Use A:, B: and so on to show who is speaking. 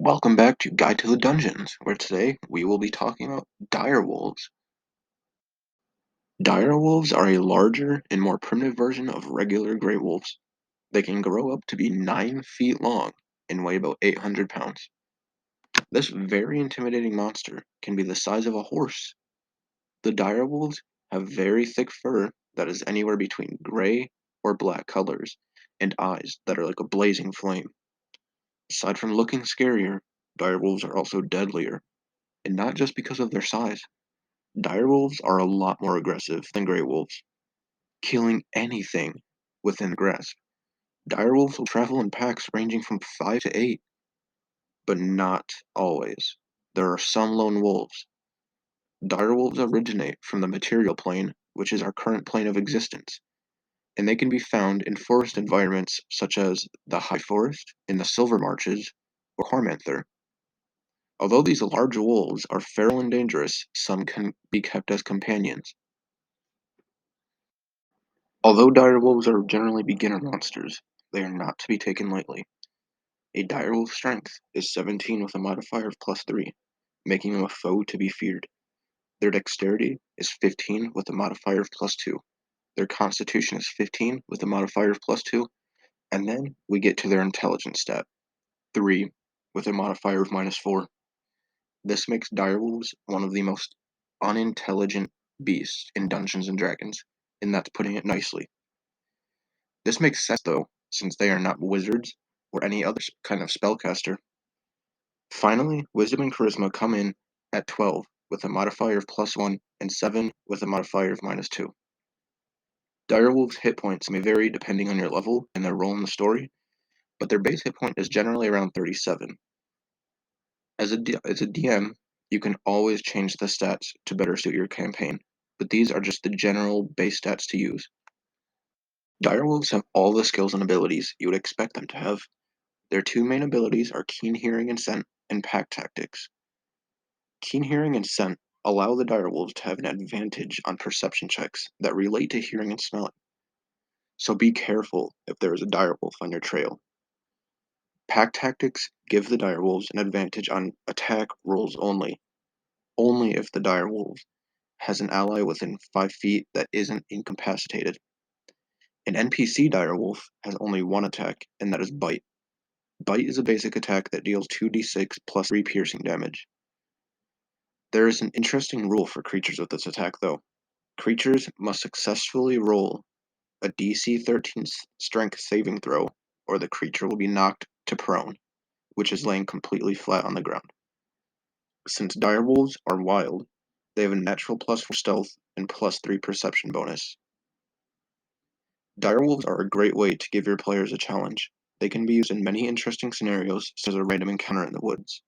A: Welcome back to Guide to the Dungeons, where today we will be talking about direwolves. Direwolves are a larger and more primitive version of regular gray wolves. They can grow up to be 9 feet long and weigh about 800 pounds. This very intimidating monster can be the size of a horse. The direwolves have very thick fur that is anywhere between gray or black colors and eyes that are like a blazing flame. Aside from looking scarier, direwolves are also deadlier, and not just because of their size. Direwolves are a lot more aggressive than gray wolves, killing anything within grasp. Direwolves will travel in packs ranging from 5 to 8, but not always. There are some lone wolves. Direwolves originate from the material plane, which is our current plane of existence, and they can be found in forest environments such as the High Forest, in the Silver Marches, or Cormanther. Although these large wolves are feral and dangerous, some can be kept as companions. Although direwolves are generally beginner monsters, they are not to be taken lightly. A direwolf's strength is 17 with a modifier of +3, making them a foe to be feared. Their dexterity is 15 with a modifier of +2. Their constitution is 15 with a modifier of +2, and then we get to their intelligence stat, 3 with a modifier of -4. This makes direwolves one of the most unintelligent beasts in Dungeons and Dragons, and that's putting it nicely. This makes sense though, since they are not wizards or any other kind of spellcaster. Finally, Wisdom and Charisma come in at 12 with a modifier of +1 and 7 with a modifier of -2. Direwolves' hit points may vary depending on your level and their role in the story, but their base hit point is generally around 37. As a DM, you can always change the stats to better suit your campaign, but these are just the general base stats to use. Direwolves have all the skills and abilities you would expect them to have. Their two main abilities are Keen Hearing and Scent, and Pack Tactics. Keen Hearing and Scent allow the direwolves to have an advantage on perception checks that relate to hearing and smelling, so be careful if there is a direwolf on your trail. Pack Tactics give the direwolves an advantage on attack rolls only if the direwolf has an ally within 5 feet that isn't incapacitated. An NPC direwolf has only one attack, and that is Bite. Bite is a basic attack that deals 2d6 plus 3 piercing damage. There is an interesting rule for creatures with this attack, though. Creatures must successfully roll a DC 13 strength saving throw, or the creature will be knocked to prone, which is laying completely flat on the ground. Since direwolves are wild, they have a natural +4 stealth and +3 perception bonus. Direwolves are a great way to give your players a challenge. They can be used in many interesting scenarios, such as a random encounter in the woods.